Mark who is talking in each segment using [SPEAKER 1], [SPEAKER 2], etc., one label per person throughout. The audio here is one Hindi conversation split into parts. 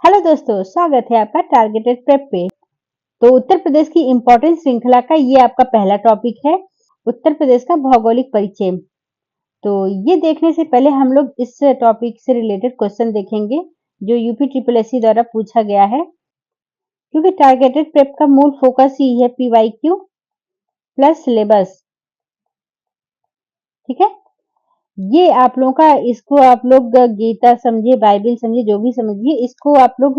[SPEAKER 1] हेलो दोस्तों, स्वागत है आपका टारगेटेड प्रेप पे। तो उत्तर प्रदेश की इम्पोर्टेंट श्रृंखला का ये आपका पहला टॉपिक है, उत्तर प्रदेश का भौगोलिक परिचय। तो ये देखने से पहले हम लोग इस टॉपिक से रिलेटेड क्वेश्चन देखेंगे जो यूपी ट्रिपल एससी द्वारा पूछा गया है, क्योंकि टारगेटेड प्रेप का मूल फोकस ही है पीवाईक्यू प्लस सिलेबस। ठीक है, ये आप लोगों का, इसको आप लोग गीता समझिए, बाइबल समझिए, जो भी समझिए, इसको आप लोग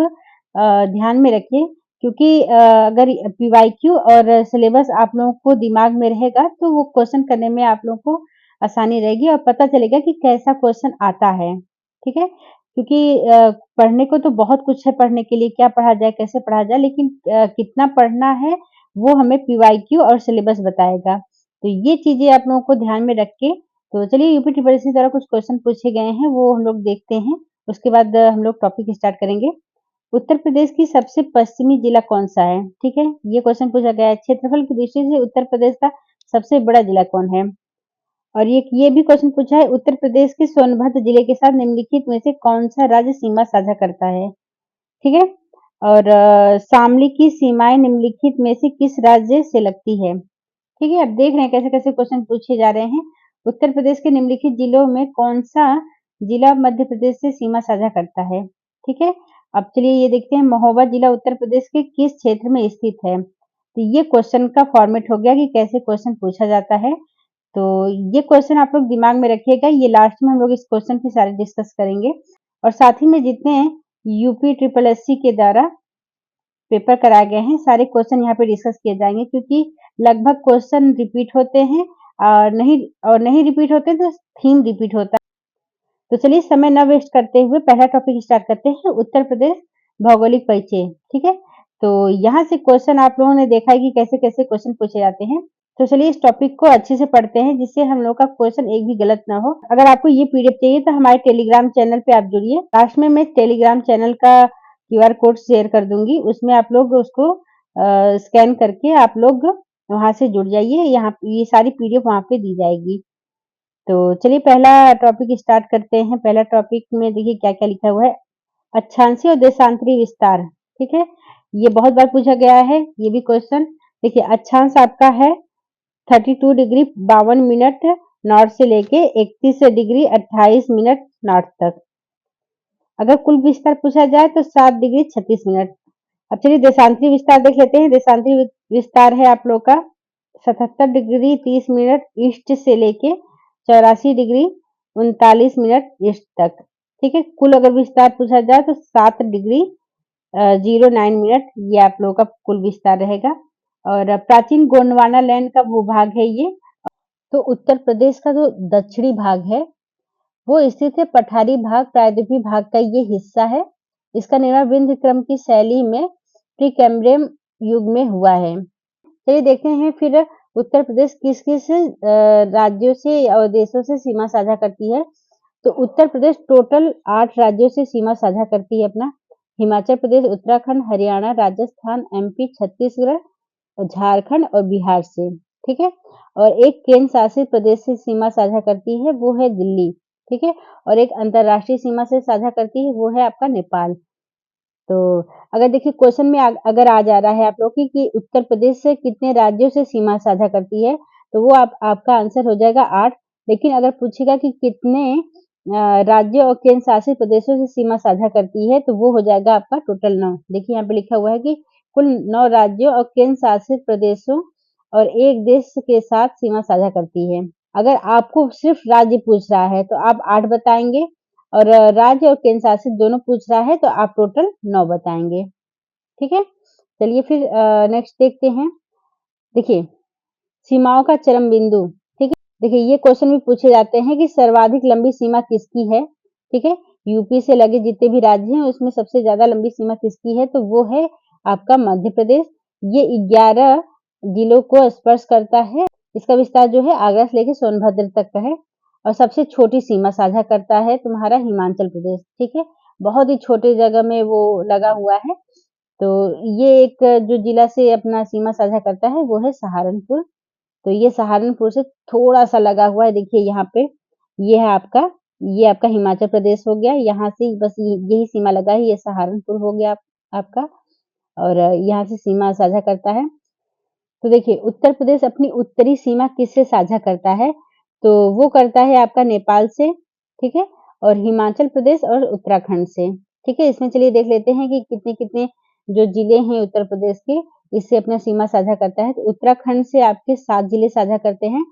[SPEAKER 1] ध्यान में रखिए, क्योंकि अगर पीवाईक्यू और सिलेबस आप लोगों को दिमाग में रहेगा तो वो क्वेश्चन करने में आप लोगों को आसानी रहेगी और पता चलेगा कि कैसा क्वेश्चन आता है। ठीक है, क्योंकि पढ़ने को तो बहुत कुछ है, पढ़ने के लिए क्या पढ़ा जाए, कैसे पढ़ा जाए, लेकिन कितना पढ़ना है वो हमें पीवाईक्यू और सिलेबस बताएगा। तो ये चीजें आप लोगों को ध्यान में रख के, तो चलिए यूपी ट्रिपल एससी द्वारा कुछ क्वेश्चन पूछे गए हैं वो हम लोग देखते हैं। उसके बाद हम लोग टॉपिक स्टार्ट करेंगे। उत्तर प्रदेश की सबसे पश्चिमी जिला कौन सा है? ठीक है, ये क्वेश्चन पूछा गया है। क्षेत्रफल की दृष्टि से उत्तर प्रदेश का सबसे बड़ा जिला कौन है? और ये भी क्वेश्चन पूछा है, उत्तर प्रदेश के सोनभद्र जिले के साथ निम्नलिखित में से कौन सा राज्य सीमा साझा करता है? ठीक है, और शामली की सीमाएं निम्नलिखित में से किस राज्य से लगती है? ठीक है, अब देख रहे हैं कैसे कैसे क्वेश्चन पूछे जा रहे हैं। उत्तर प्रदेश के निम्नलिखित जिलों में कौन सा जिला मध्य प्रदेश से सीमा साझा करता है? ठीक है, अब चलिए ये देखते हैं, महोबा जिला उत्तर प्रदेश के किस क्षेत्र में स्थित है? तो ये क्वेश्चन का फॉर्मेट हो गया कि कैसे क्वेश्चन पूछा जाता है। तो ये क्वेश्चन आप लोग दिमाग में रखिएगा, ये लास्ट में हम लोग इस क्वेश्चन की सारे डिस्कस करेंगे। और साथ ही में जितने यूपी ट्रिपल एससी के द्वारा पेपर कराए गए हैं, सारे क्वेश्चन यहाँ पे डिस्कस किए जाएंगे, क्योंकि लगभग क्वेश्चन रिपीट होते हैं और नहीं रिपीट होते तो थीम रिपीट होता है। तो चलिए समय न वेस्ट करते हुए पहला टॉपिक स्टार्ट करते हैं, उत्तर प्रदेश भौगोलिक परिचय। ठीक है, तो यहाँ से क्वेश्चन आप लोगों ने देखा है कि कैसे कैसे क्वेश्चन पूछे जाते हैं। तो चलिए इस टॉपिक को अच्छे से पढ़ते हैं, जिससे हम लोग का क्वेश्चन एक भी गलत ना हो। अगर आपको ये पीडीएफ चाहिए तो हमारे टेलीग्राम चैनल पे आप जुड़िए। लास्ट में मैं टेलीग्राम चैनल का क्यूआर कोड शेयर कर दूंगी, उसमें आप लोग उसको स्कैन करके आप लोग वहां से जुड़ जाइए। यहाँ ये सारी पीडीएफ वहां पे दी जाएगी। तो चलिए पहला टॉपिक स्टार्ट करते हैं। पहला टॉपिक में देखिए क्या क्या लिखा हुआ है, अक्षांशीय और देशांतरी विस्तार। ठीक है, ये बहुत बार पूछा गया है ये भी क्वेश्चन। देखिए अक्षांश आपका है 32 डिग्री 52 मिनट नॉर्थ से लेके 31 डिग्री 28 मिनट नॉर्थ तक। अगर कुल विस्तार पूछा जाए तो 7 डिग्री 36 मिनट। अब चलिए देशांतरी विस्तार देख लेते हैं। देशांतरी विस्तार है आप लोग का 77 डिग्री 30 मिनट ईस्ट से लेके 84 डिग्री 39 मिनट ईस्ट तक। ठीक है, कुल अगर विस्तार पूछा जाए तो 7 डिग्री 09 मिनट ये आप लोगों का कुल विस्तार रहेगा। और प्राचीन गोंडवाना लैंड का भूभाग है ये। तो उत्तर प्रदेश का जो दक्षिणी भाग है वो स्थित है पठारी भाग, प्रायद्वीपीय भाग का ये हिस्सा है। इसका निर्माण विंध्य क्रम की शैली में प्रीकैम्ब्रियन युग में हुआ है। चलिए देखते हैं फिर उत्तर प्रदेश किस किस राज्यों से और देशों से सीमा साझा करती है। तो उत्तर प्रदेश टोटल 8 राज्यों से सीमा साझा करती है अपना। हिमाचल प्रदेश, उत्तराखंड, हरियाणा, राजस्थान, एमपी, छत्तीसगढ़, झारखंड और बिहार से। ठीक है, और एक केंद्र शासित प्रदेश से सीमा साझा करती है, वो है दिल्ली। ठीक है, और एक अंतरराष्ट्रीय सीमा से साझा करती है, वो है आपका नेपाल। तो अगर देखिए क्वेश्चन में अगर आ जा रहा है आप लोग की कि उत्तर प्रदेश से कितने राज्यों से सीमा साझा करती है, तो वो आपका आंसर हो जाएगा 8। लेकिन अगर पूछेगा कि कितने राज्यों और केंद्र शासित प्रदेशों से सीमा साझा करती है, तो वो हो जाएगा आपका टोटल 9। देखिए यहाँ पे लिखा हुआ है कि कुल 9 राज्यों और केंद्र शासित प्रदेशों और एक देश के साथ सीमा साझा करती है। अगर आपको सिर्फ राज्य पूछ रहा है तो आप 8 बताएंगे, और राज्य और केंद्र शासित दोनों पूछ रहा है तो आप टोटल 9 बताएंगे। ठीक है, चलिए फिर नेक्स्ट देखते हैं। देखिए सीमाओं का चरम बिंदु। ठीक है, देखिए ये क्वेश्चन भी पूछे जाते हैं कि सर्वाधिक लंबी सीमा किसकी है। ठीक है, यूपी से लगे जितने भी राज्य हैं उसमें सबसे ज्यादा लंबी सीमा किसकी है, तो वो है आपका मध्य प्रदेश। ये 11 जिलों को स्पर्श करता है। इसका विस्तार जो है आगरा से लेके सोनभद्र तक का है। और सबसे छोटी सीमा साझा करता है तुम्हारा हिमाचल प्रदेश। ठीक है, बहुत ही छोटे जगह में वो लगा हुआ है। तो ये एक जो जिला से अपना सीमा साझा करता है वो है सहारनपुर। तो ये सहारनपुर से थोड़ा सा लगा हुआ है, देखिए यहाँ पे ये है आपका ये आपका हिमाचल प्रदेश हो गया, यहाँ से बस यही सीमा लगा है, ये सहारनपुर हो गया आपका और यहाँ से सीमा साझा करता है। तो देखिए उत्तर प्रदेश अपनी उत्तरी सीमा किससे साझा करता है? तो वो करता है आपका नेपाल से, ठीक है? और हिमाचल प्रदेश और उत्तराखंड से, ठीक है? इसमें चलिए देख लेते हैं कि कितने-कितने जो जिले हैं उत्तर प्रदेश के, इससे अपना सीमा साझा करता है। तो उत्तराखंड से आपके 7 जिले साझा करते हैं।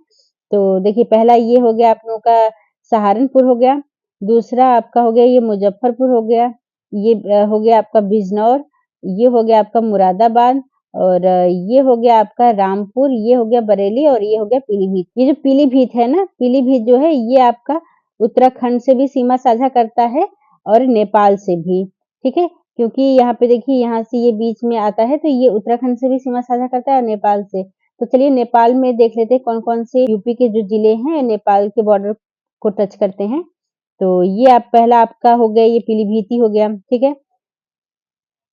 [SPEAKER 1] तो देखिए पहला ये हो गया आप लोगों का सहारनपुर हो गया, दूसरा आपका हो गया ये मुज़फ्फरपुर हो गया, ये हो गया आपका बिजनौर, ये हो गया आपका मुरादाबाद और ये हो गया आपका रामपुर, ये हो गया बरेली और ये हो गया पीलीभीत। ये जो पीलीभीत है ना, पीलीभीत जो है ये आपका उत्तराखंड से भी सीमा साझा करता है और नेपाल से भी, ठीक है? क्योंकि यहाँ पे देखिए यहाँ से ये बीच में आता है तो ये उत्तराखंड से भी सीमा साझा करता है और नेपाल से। तो चलिए नेपाल में देख लेते हैं कौन-कौन से यूपी के जो जिले हैं नेपाल के बॉर्डर को टच करते हैं। तो ये आप पहला आपका हो गया ये पीलीभीती हो गया, ठीक है?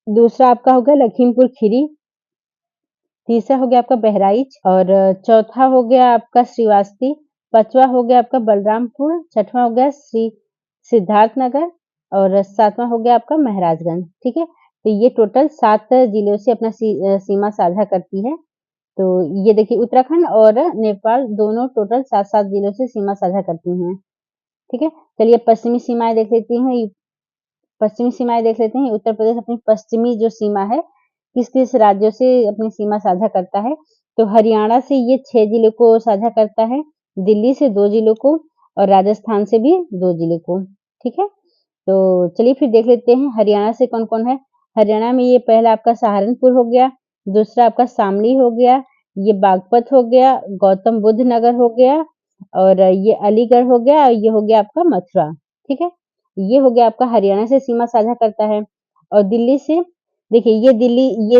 [SPEAKER 1] दूसरा आपका हो गया लखीमपुर खीरी, तीसरा हो गया आपका बहराइच और चौथा हो गया आपका श्रीवास्ती, पाँचवाँ हो गया आपका बलरामपुर, छठवाँ हो गया श्री सिद्धार्थनगर और सातवाँ हो गया आपका महाराजगंज, ठीक है? तो ये टोटल 7 जिलों से अपना सीमा साझा करती है। तो ये देखिए उत्तराखंड और नेपाल दोनों टोटल 7-7 जिलों से सीमा साझा करती हैं, ठीक है? चलिए पश्चिमी सीमाएँ देख लेती हैं। पश्चिमी सीमाएँ देख लेते हैं। उत्तर प्रदेश अपनी पश्चिमी जो सीमा है, किस-किस राज्यों से अपनी सीमा साझा करता है? तो हरियाणा से ये 6 जिलों को साझा करता है, दिल्ली से 2 जिलों को और राजस्थान से भी 2 जिलों को, ठीक है? तो चलिए फिर देख लेते हैं हरियाणा से कौन-कौन है। हरियाणा में ये पहला आपका सहारनपुर हो गया, दूसरा आपका शामली हो गया, ये बागपत हो गया, गौतम बुद्ध नगर हो गया और ये अलीगढ़ हो गया और ये हो गया आपका मथुरा, ठीक है? ये हो गया आपका हरियाणा से सीमा साझा करता है और दिल्ली से देखिए ये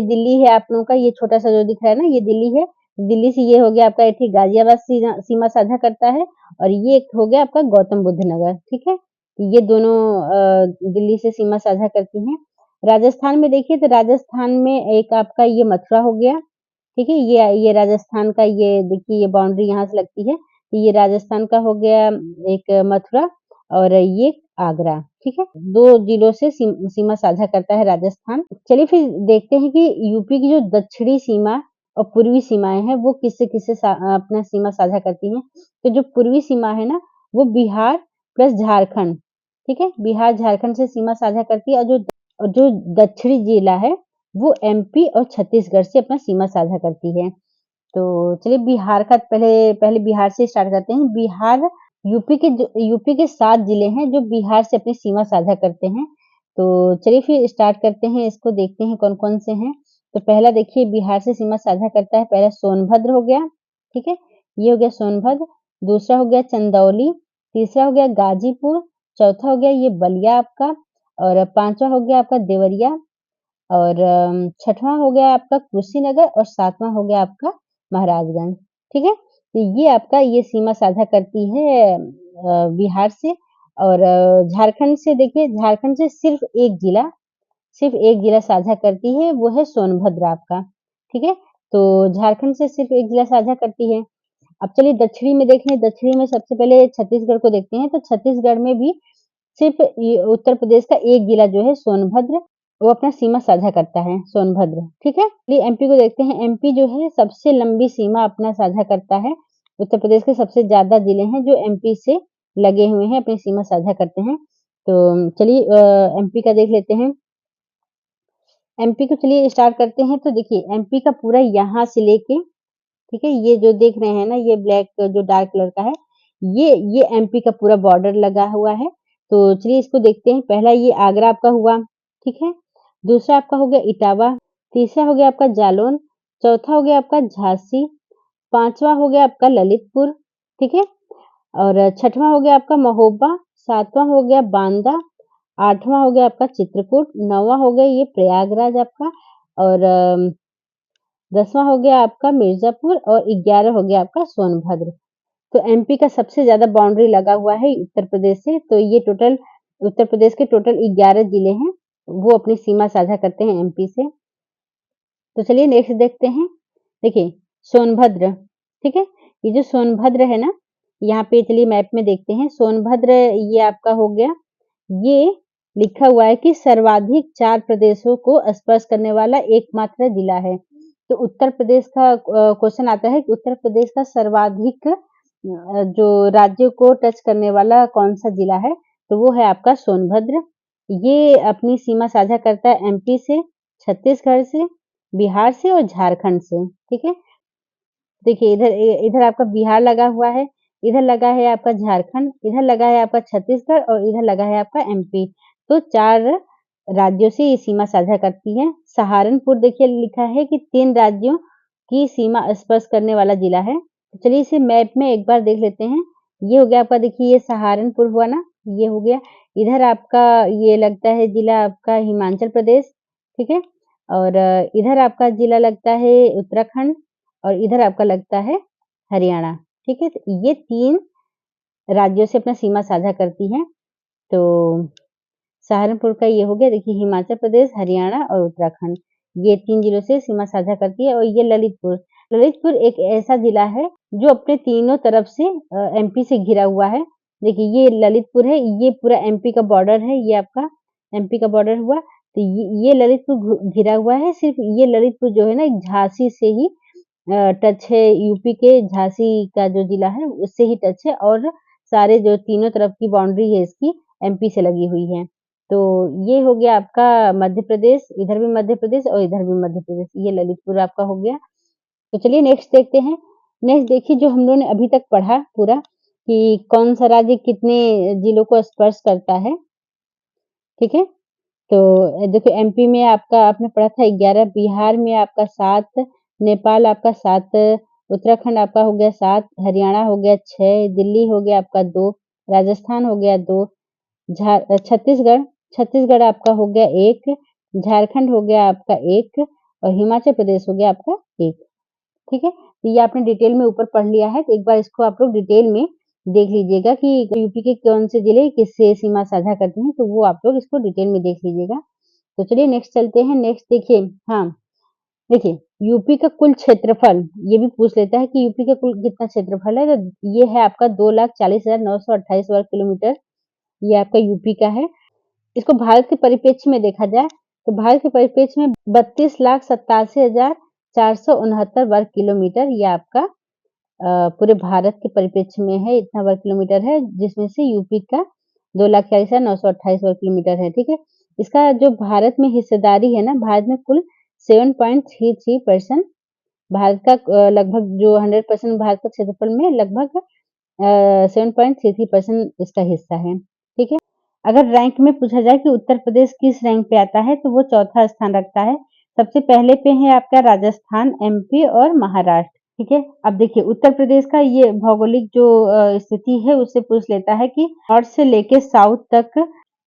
[SPEAKER 1] दिल्ली है आप लोगों का ये छोटा-सा जो दिख रहा है ना ये दिल्ली है। दिल्ली से ये हो गया आपका एक गाजियाबाद सीमा साझा करता है और ये एक हो गया आपका गौतम बुद्ध नगर, ठीक है? ये दोनों दिल्ली से सीमा साझा करती हैं। राजस्थान में देखिए तो राजस्थान में एक आपका ये मथुरा हो गया, ठीक है? ये राजस्थान का ये देखिए ये बाउंड्री यहाँ से लगती है। तो ये राजस्थान का हो गया एक मथुरा और ये आगरा, ठीक है? 2 जिलों से सीमा साझा करता है राजस्थान। चलिए फिर देखते हैं कि यूपी की जो दक्षिणी सीमा और पूर्वी सीमाएँ हैं, वो किससे-किससे अपना सीमा साझा करती हैं। तो जो पूर्वी सीमा है ना, वो बिहार प्लस झारखंड, ठीक है? बिहार, झारखंड से सीमा साझा करती है और जो दक्षिणी जिला है, वो एमपी और छत्तीसगढ़ से अपना सीमा साझा करती है। तो चलिए बिहार का पहले बिहार से स्टार्ट करते हैं। बिहार यूपी के 7 जिले हैं जो बिहार से अपनी सीमा साझा करते हैं। तो चलिए फिर स्टार्ट करते हैं इसको देखते हैं कौन-कौन से हैं। तो पहला देखिए बिहार से सीमा साझा करता है पहला सोनभद्र हो गया, ठीक है? ये हो गया सोनभद्र, दूसरा हो गया चंदौली, तीसरा हो गया गाजीपुर, चौथा हो गया ये बलिया आपका और पाँचवाँ हो गया आपका देवरिया और छठवाँ हो गया आपका कुशीनगर और सातवाँ हो गया आपका महाराजगंज, ठीक है? तो ये आपका ये सीमा साझा करती है बिहार से और झारखंड से देखिए झारखंड से सिर्फ़ एक जिला साझा करती है, वो है सोनभद्र आपका, ठीक है? तो झारखंड से सिर्फ़ एक जिला साझा करती है। अब चलिए दक्षिणी में देखें, दक्षिणी में सबसे पहले छत्तीसगढ़ को देखते हैं, तो छत्तीसगढ़ में भी सिर्फ़ ये उत्तर प्रदेश का एक जिला जो है सोनभद्र, वो अपना सीमा साझा करता है, सोनभद्र, ठीक है? चलिए एमपी को देखते हैं, एमपी जो है सबसे लंबी सीमा अपना साझा करता है। उत्तर प्रदेश के सबसे ज़्यादा जिले हैं जो एमपी से लगे हुए हैं, अपनी सीमा साझा करते हैं। तो चलिए एमपी का देख लेते हैं। एमपी को चलिए स्टार्ट करते हैं, तो देखिए एमपी का पूरा यहाँ से लेके ठीक है? ये जो देख रहे हैं ना, ये ब्लैक जो डार्क कलर का है, ये एमपी का पूरा बॉर्डर लगा हुआ है। तो चलिए इसको देखते हैं। पहला ये आगरा आपका हुआ, ठीक है? दूसरा आपका हो गया इटावा, तीसरा हो गया आपका जालौन, चौथा हो गया आपका झांसी, पाँचवाँ हो गया आपका ललितपुर, ठीक है? और छठवाँ हो गया आपका महोबा, सातवाँ हो गया बांदा, आठवाँ हो गया आपका चित्रकूट, नौवाँ हो गया ये प्रयागराज आपका और 10वां हो गया आपका मिर्ज़ापुर और 11 हो गया आपका सोनभद्र। तो एमपी का सबसे ज़्यादा बाउंड्री लगा हुआ है उत्तर प्रदेश से, तो ये टोटल उत्तर प्रदेश के टोटल 11 जिले हैं, वो अपनी सीमा साझा करते हैं एमपी से। तो चलिए नेक्स्ट देखते हैं। देखिए सोनभद्र, ठीक है? ये जो सोनभद्र है ना, यहाँ पे चलिए मैप में देखते हैं। सोनभद्र ये आपका हो गया। ये लिखा हुआ है कि सर्वाधिक 4 प्रदेशों को स्पर्श करने वाला एकमात्र जिला है। तो उत्तर प्रदेश का क्वेश्चन आता है कि उत्तर प्रदेश का सर्वाधिक जो राज्यों को टच करने वाला कौन-सा जिला है? तो वो है आपका सोनभद्र। ये अपनी सीमा साझा करता है एमपी से, छत्तीसगढ़ से, बिहार से और झारखंड से, ठीक है? देखिए इधर आपका बिहार लगा हुआ है, इधर लगा है आपका झारखंड, इधर लगा है आपका छत्तीसगढ़ और इधर लगा है आपका एमपी। तो 4 राज्यों से ये सीमा साझा करती है। सहारनपुर देखिए लिखा है कि 3 राज्यों की सीमा स्पर्श करने वाला जिला है। तो चलिए इसे मैप में एक बार देख लेते हैं। ये हो गया आपका, देखिए ये सहारनपुर हुआ ना, ये हो गया। इधर आपका ये लगता है जिला आपका हिमाचल प्रदेश, ठीक है? और इधर आपका जिला लगता है उत्तराखंड और इधर आपका लगता है हरियाणा, ठीक है? तो ये 3 राज्यों से अपना सीमा साझा करती हैं। तो सहारनपुर का ये हो गया, देखिए हिमाचल प्रदेश, हरियाणा और उत्तराखंड, ये 3 जिलों से सीमा साझा करती है। और ये ललितपुर, ललितपुर एक ऐसा जिला है जो अपने तीनों तरफ से एमपी से घिरा हुआ है। देखिए ये ललितपुर है, ये पूरा एमपी का बॉर्डर है, ये आपका एमपी का बॉर्डर हुआ। तो ये ललितपुर घिरा हुआ है। सिर्फ ये ललितपुर जो है ना, एक झांसी से ही टच है, यूपी के झांसी का जो जिला है उससे ही टच है और सारे जो तीनों तरफ की बाउंड्री है इसकी एमपी से लगी हुई है। तो ये हो गया आपका मध्य प्रदेश, इधर भी मध्य प्रदेश और इधर भी मध्य प्रदेश, ये ललितपुर आपका हो गया। तो चलिए नेक्स्ट देखते हैं। नेक्स्ट देखिए जो हम लोगों ने अभी तक पढ़ा पूरा कि कौन सा राज्य कितने जिलों को स्पर्श करता है, ठीक है? तो देखो एमपी में आपका आपने पढ़ा था 11, बिहार में आपका 7, नेपाल आपका 7, उत्तराखंड आपका हो गया 7, हरियाणा हो गया 6, दिल्ली हो गया आपका 2, राजस्थान हो गया 2, छत्तीसगढ़ छत्तीसगढ़ आपका हो गया 1, झारखंड हो गया आपका 1 और हिमाचल प्रदेश हो गया आपका 1, ठीक है? तो ये आपने डिटेल में ऊपर पढ़ लिया है, तो एक बार इसको आप लोग डिटेल में देख लीजिएगा कि यूपी के कौन से जिले किससे सीमा साझा करते हैं, तो वो आप लोग इसको डिटेल में देख लीजिएगा। तो चलिए नेक्स्ट चलते हैं। नेक्स्ट देखिए, हाँ, देखिए यूपी का कुल क्षेत्रफल ये भी पूछ लेता है कि यूपी का कुल कितना क्षेत्रफल है, तो ये है आपका 2,40,928 वर्ग किलोमीटर, ये आपका यूपी का है। इसको भारत के परिप्रेक्ष्य में देखा जाए, तो भारत के परिप्रेक्ष्य में 32,87,469 वर्ग किलोमीटर ये आपका पूरे भारत के परिप्रेक्ष्य में है, इतना वर्ग किलोमीटर है, जिसमें से यूपी का 2,40,928 वर्ग किलोमीटर है, ठीक है? इसका जो भारत में हिस्सेदारी है ना, भारत में कुल 7.33% भारत का लगभग जो 100% भारत का क्षेत्रफल में लगभग 7.33% इसका हिस्सा है, ठीक है? अगर रैंक में पूछा जाए कि उत्तर प्रदेश किस रैंक पे आता है, तो वो चौथा स्थान रखता है। सबसे पहले पे है आपका राजस्थान, एमपी और महाराष्ट्र, ठीक है? अब देखिए उत्तर प्रदेश का ये भौगोलिक जो स्थिति है उससे पूछ लेता है कि नॉर्थ से लेके साउथ तक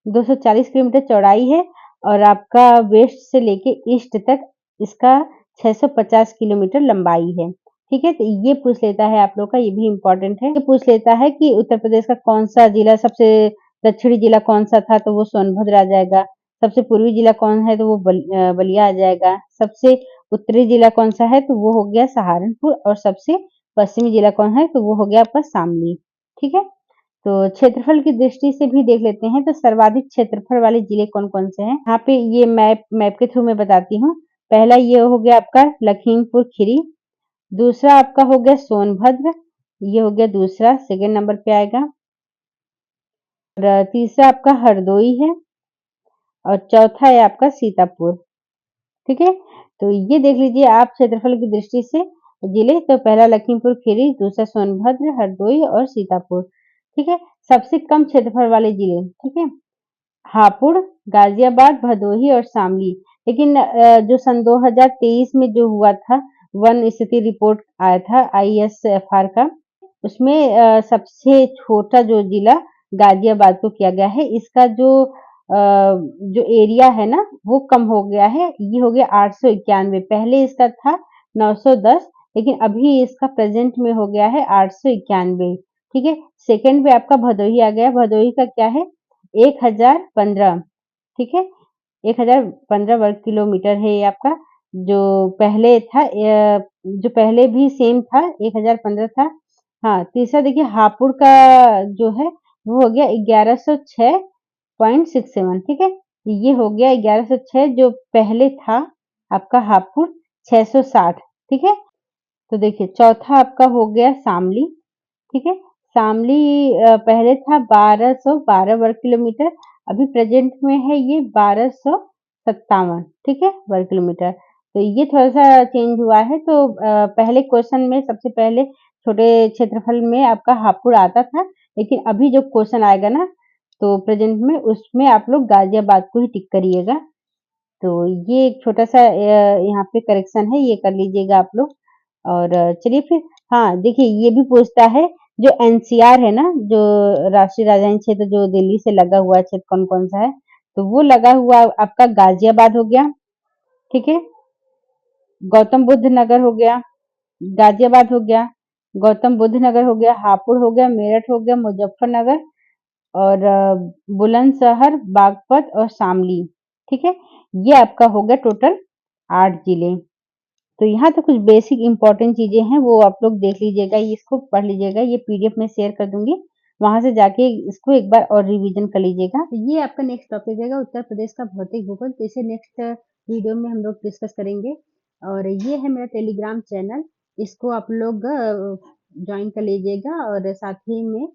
[SPEAKER 1] 240 किलोमीटर चौड़ाई है और आपका वेस्ट से लेके ईस्ट तक इसका 650 किलोमीटर लंबाई है, ठीक है? तो ये पूछ लेता है आप लोग का, ये भी इम्पोर्टेंट है। ये पूछ लेता है कि उत्तर प्रदेश का कौन-सा जिला सबसे दक्षिणी जिला कौन-सा था, तो वो सोनभद्र आ जाएगा। सबसे पूर्वी जिला कौन है, तो वो बलिया आ जाएगा। सबसे उत्तरी जिला कौन-सा है, तो वो हो गया सहारनपुर और सबसे पश्चिमी जिला कौन है, तो वो हो गया आपका शामली, ठीक है? तो क्षेत्रफल की दृष्टि से भी देख लेते हैं, तो सर्वाधिक क्षेत्रफल वाले जिले कौन-कौन से हैं? यहाँ पे ये मैप के थ्रू मैं बताती हूँ। पहला ये हो गया आपका लखीमपुर खीरी, दूसरा आपका हो गया सोनभद्र, ये हो गया दूसरा, सेकंड नंबर पे आएगा। और तीसरा आपका हरदोई है और चौथा है आपका सीतापुर, ठीक है? तो ये देख लीजिए आप क्षेत्रफल की दृष्टि से जिले, तो पहला लखीमपुर खीरी, दूसरा सोनभद्र, हरदोई और सीतापुर, ठीक है? सबसे कम क्षेत्रफल वाले जिले, ठीक है? हापुड़, गाजियाबाद, भदोही और शामली। लेकिन जो सन 2023 में जो हुआ था, वन स्थिति रिपोर्ट आया था आईएसएफआर का, उसमें सबसे छोटा जो जिला गाजियाबाद को किया गया है। इसका जो एरिया है ना, वो कम हो गया है, ये हो गया 891, पहले इसका था 910, लेकिन अभी इसका प्रेजेंट में हो गया है 891, ठीक है? सेकंड पे आपका भदोही आ गया, भदोही का क्या है 1015, ठीक है? 1015 वर्ग किलोमीटर है ये आपका, जो पहले था जो पहले भी सेम था 1015 था, हाँ, तीसरा देखिए हापुड़ का जो है वो हो गया 1106.67, ठीक है? ये हो गया 1106 जो पहले था आपका हापुड़ 660, ठीक है? तो देखिए चौथा आपका हो गया शामली, ठीक है? शामली पहले था 1212 वर्ग किलोमीटर, अभी प्रेजेंट में है ये 1257, ठीक है? वर्ग किलोमीटर। तो ये थोड़ा-सा चेंज हुआ है, तो पहले क्वेश्चन में सबसे पहले छोटे क्षेत्रफल में आपका हापुड़ आता था, लेकिन अभी जो क्वेश्चन आएगा ना, तो प्रेजेंट में उसमें आप लोग गाज़ियाबाद को ही टिक करिएगा। तो ये एक छोटा-सा यहाँ पे करेक्शन है, ये कर लीजिएगा आप लोग। और चलिए फिर हाँ, देखिए ये भी पूछता है जो एनसीआर है ना, जो राष्ट्रीय राजधानी क्षेत्र जो दिल्ली से लगा हुआ क्षेत्र कौन-कौन सा है? तो वो लगा हुआ आपका गाज़ियाबाद हो गया, ठीक है? गौतम बुद्ध नगर हो गया, गाज़ियाबाद हो गया, गौतम बुद्ध नगर हो गया, हापुड़ हो गया, मेरठ हो गया, मुज़फ्फरनगर और बुलंदशहर, बागपत और शामली, ठीक है? ये आपका हो गया टोटल 8 जिले। तो यहाँ तो कुछ बेसिक इम्पोर्टेंट चीज़ें हैं, वो आप लोग देख लीजिएगा, ये इसको पढ़ लीजिएगा, ये पीडीएफ में शेयर कर दूँगी। वहाँ से जाके इसको एक बार और रिवीजन कर लीजिएगा। तो ये आपका नेक्स्ट टॉपिक रहेगा उत्तर प्रदेश का भौतिक भूगोल, तो इसे नेक्स्ट वीडियो में हम लोग डिस्कस करेंगे। और ये है मेरा टेलीग्राम चैनल, इसको आप लोग जॉइन कर लीजिएगा और साथ ही में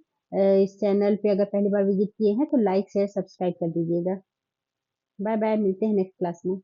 [SPEAKER 1] इस चैनल पे अगर पहली बार विजिट किए हैं तो लाइक, शेयर, सब्सक्राइब कर दीजिएगा। बाय बाय, मिलते हैं नेक्स्ट क्लास में।